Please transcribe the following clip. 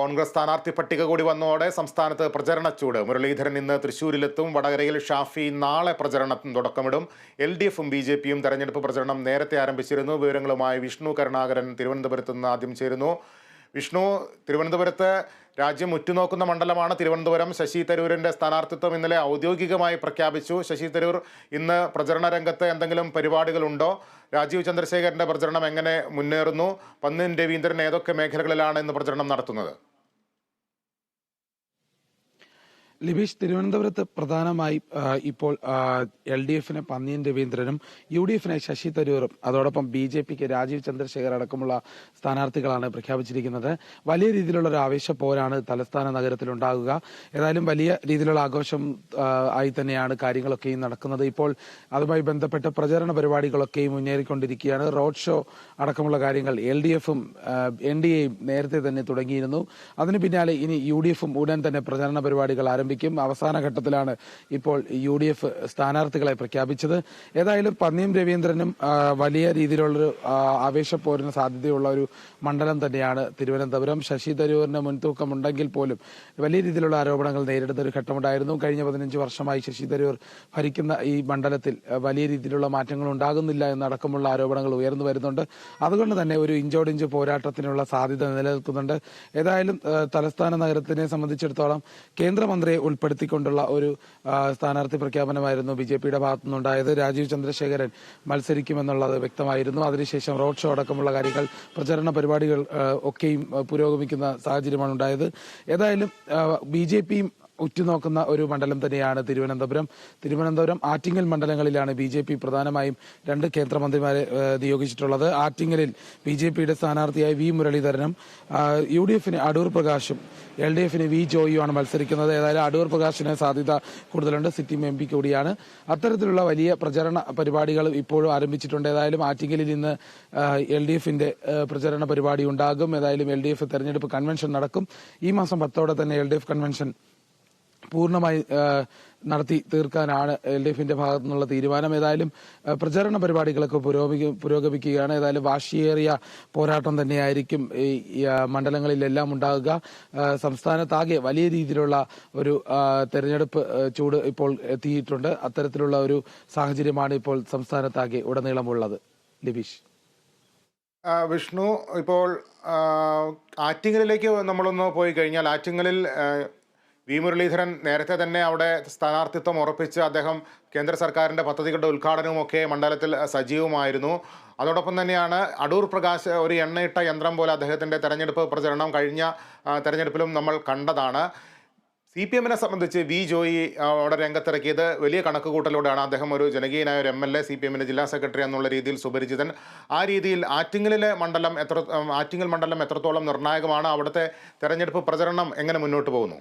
കോൺഗ്രസ് സ്ഥാനാർത്ഥി പട്ടിക കൂടി വന്നതോടെ സംസ്ഥാനത്ത് പ്രചരണച്ചൂട്. മുരളീധരൻ ഇന്ന് തൃശ്ശൂരിലെത്തും. വടകരയിൽ ഷാഫി നാളെ പ്രചരണത്തിന് തുടക്കമിടും. LDFും BJPയും തെരഞ്ഞെടുപ്പ് പ്രചരണം നേരത്തെ ആരംഭിച്ചിരുന്നു. വിവരങ്ങളുമായി വിഷ്ണു കരുണാകരൻ തിരുവനന്തപുരത്ത് നിന്ന് ആദ്യം ചേരുന്നു. വിഷ്ണു, തിരുവനന്തപുരത്ത് രാജ്യം ഉറ്റുനോക്കുന്ന മണ്ഡലമാണ് തിരുവനന്തപുരം. ശശി തരൂരിൻ്റെ സ്ഥാനാർത്ഥിത്വം ഇന്നലെ ഔദ്യോഗികമായി പ്രഖ്യാപിച്ചു. ശശി തരൂർ ഇന്ന് പ്രചരണ രംഗത്ത് എന്തെങ്കിലും പരിപാടികളുണ്ടോ? രാജീവ് ചന്ദ്രശേഖരൻ്റെ പ്രചരണം എങ്ങനെ മുന്നേറുന്നു? പന്നിൻ രവീന്ദ്രൻ ഏതൊക്കെ മേഖലകളിലാണ് ഇന്ന് പ്രചരണം നടത്തുന്നത്? ലിബീഷ്, തിരുവനന്തപുരത്ത് പ്രധാനമായി ഇപ്പോൾ LDFിന് പന്നിയൻ രവീന്ദ്രനും UDFിന് ശശി തരൂറും അതോടൊപ്പം BJPക്ക് രാജീവ് ചന്ദ്രശേഖർ അടക്കമുള്ള സ്ഥാനാർത്ഥികളാണ് പ്രഖ്യാപിച്ചിരിക്കുന്നത്. വലിയ രീതിയിലുള്ള ഒരു ആവേശ പോരാണ് തലസ്ഥാന നഗരത്തിൽ ഉണ്ടാകുക. ഏതായാലും വലിയ രീതിയിലുള്ള ആഘോഷം ആയി തന്നെയാണ് കാര്യങ്ങളൊക്കെയും നടക്കുന്നത്. ഇപ്പോൾ അതുമായി ബന്ധപ്പെട്ട പ്രചരണ പരിപാടികളൊക്കെയും മുന്നേറിക്കൊണ്ടിരിക്കുകയാണ്. റോഡ് ഷോ അടക്കമുള്ള കാര്യങ്ങൾ LDFും NDAയും നേരത്തെ തന്നെ തുടങ്ങിയിരുന്നു. അതിന് പിന്നാലെ ഇനി UDFും ഉടൻ തന്നെ പ്രചരണ പരിപാടികൾ ആരംഭിക്കും. അവസാന ഘട്ടത്തിലാണ് ഇപ്പോൾ UDF സ്ഥാനാർത്ഥികളെ പ്രഖ്യാപിച്ചത്. ഏതായാലും പന്നിയം രവീന്ദ്രനും വലിയ രീതിയിലുള്ളൊരു ആവേശപ്പോരിന് സാധ്യതയുള്ള ഒരു മണ്ഡലം തന്നെയാണ് തിരുവനന്തപുരം. ശശി തരൂരിന് മുൻതൂക്കമുണ്ടെങ്കിൽ പോലും വലിയ രീതിയിലുള്ള ആരോപണങ്ങൾ നേരിടുന്ന ഒരു ഘട്ടമുണ്ടായിരുന്നു. കഴിഞ്ഞ 15 വർഷമായി ശശി തരൂർ ഭരിക്കുന്ന ഈ മണ്ഡലത്തിൽ വലിയ രീതിയിലുള്ള മാറ്റങ്ങൾ ഉണ്ടാകുന്നില്ല എന്നടക്കമുള്ള ആരോപണങ്ങൾ ഉയർന്നു വരുന്നുണ്ട്. അതുകൊണ്ട് തന്നെ ഒരു ഇഞ്ചോടിഞ്ച് പോരാട്ടത്തിനുള്ള സാധ്യത നിലനിൽക്കുന്നുണ്ട്. ഏതായാലും തലസ്ഥാന നഗരത്തിനെ സംബന്ധിച്ചിടത്തോളം കേന്ദ്രമന്ത്രിയെ ഉൾപ്പെടുത്തിക്കൊണ്ടുള്ള ഒരു സ്ഥാനാർത്ഥി പ്രഖ്യാപനമായിരുന്നു BJPയുടെ ഭാഗത്തുനിന്നുണ്ടായത്. രാജീവ് ചന്ദ്രശേഖരൻ മത്സരിക്കുമെന്നുള്ളത് വ്യക്തമായിരുന്നു. അതിനുശേഷം റോഡ് ഷോ അടക്കമുള്ള കാര്യങ്ങൾ, പ്രചരണ പരിപാടികൾ ഒക്കെയും പുരോഗമിക്കുന്ന സാഹചര്യമാണ് ഉണ്ടായത്. ഏതായാലും BJPയും ഉറ്റുനോക്കുന്ന ഒരു മണ്ഡലം തന്നെയാണ് തിരുവനന്തപുരം ആറ്റിങ്ങൽ മണ്ഡലങ്ങളിലാണ് BJP പ്രധാനമായും 2 കേന്ദ്രമന്ത്രിമാരെ നിയോഗിച്ചിട്ടുള്ളത്. ആറ്റിങ്ങലിൽ BJPയുടെ സ്ഥാനാർത്ഥിയായ V മുരളീധരനും UDFിന് അടൂർ പ്രകാശും LDFിന് V ജോയിയുമാണ് മത്സരിക്കുന്നത്. ഏതായാലും അടൂർ പ്രകാശിന് സാധ്യത കൂടുതലുണ്ട്. സിറ്റിംഗ് MP കൂടിയാണ്. അത്തരത്തിലുള്ള വലിയ പ്രചരണ പരിപാടികൾ ഇപ്പോഴും ആരംഭിച്ചിട്ടുണ്ട്. ഏതായാലും ആറ്റിങ്ങലിൽ ഇന്ന് LDFിന്റെ പ്രചരണ പരിപാടി ഉണ്ടാകും. ഏതായാലും LDF തെരഞ്ഞെടുപ്പ് കൺവെൻഷൻ നടക്കും. ഈ മാസം 10 തന്നെ LDF കൺവെൻഷൻ പൂർണ്ണമായി നടത്തി തീർക്കാനാണ് LDFിന്റെ ഭാഗത്തു നിന്നുള്ള തീരുമാനം. ഏതായാലും പ്രചരണ പരിപാടികളൊക്കെ പുരോഗമിക്കുകയാണ്. ഏതായാലും വാശിയേറിയ പോരാട്ടം തന്നെയായിരിക്കും ഈ മണ്ഡലങ്ങളിലെല്ലാം ഉണ്ടാകുക. സംസ്ഥാനത്താകെ വലിയ രീതിയിലുള്ള ഒരു തെരഞ്ഞെടുപ്പ് ചൂട് ഇപ്പോൾ എത്തിയിട്ടുണ്ട്. അത്തരത്തിലുള്ള ഒരു സാഹചര്യമാണ് ഇപ്പോൾ സംസ്ഥാനത്താകെ ഉടനീളമുള്ളത്. ലിബീഷ്. വിഷ്ണു, ഇപ്പോൾ ആറ്റിങ്ങലിലേക്ക് നമ്മളൊന്ന് പോയി കഴിഞ്ഞാൽ, ആറ്റിങ്ങലിൽ V മുരളീധരൻ നേരത്തെ തന്നെ അവിടെ സ്ഥാനാർത്ഥിത്വം ഉറപ്പിച്ച് അദ്ദേഹം കേന്ദ്ര സർക്കാരിൻ്റെ പദ്ധതികളുടെ ഉദ്ഘാടനവുമൊക്കെ മണ്ഡലത്തിൽ സജീവമായിരുന്നു. അതോടൊപ്പം തന്നെയാണ് അടൂർ പ്രകാശ് ഒരു എണ്ണയിട്ട യന്ത്രം പോലെ അദ്ദേഹത്തിൻ്റെ തെരഞ്ഞെടുപ്പ് പ്രചരണം കഴിഞ്ഞ തെരഞ്ഞെടുപ്പിലും നമ്മൾ കണ്ടതാണ്. CPMനെ സംബന്ധിച്ച് V ജോയി അവിടെ രംഗത്തിറക്കിയത് വലിയ കണക്കുകൂട്ടലോടെയാണ്. അദ്ദേഹം ഒരു ജനകീയനായ ഒരു MLA, CPMൻ്റെ ജില്ലാ സെക്രട്ടറി എന്നുള്ള രീതിയിൽ സുപരിചിതൻ. ആ രീതിയിൽ ആറ്റിങ്ങൽ മണ്ഡലം എത്രത്തോളം നിർണായകമാണ്? അവിടുത്തെ തെരഞ്ഞെടുപ്പ് പ്രചരണം എങ്ങനെ മുന്നോട്ട് പോകുന്നു?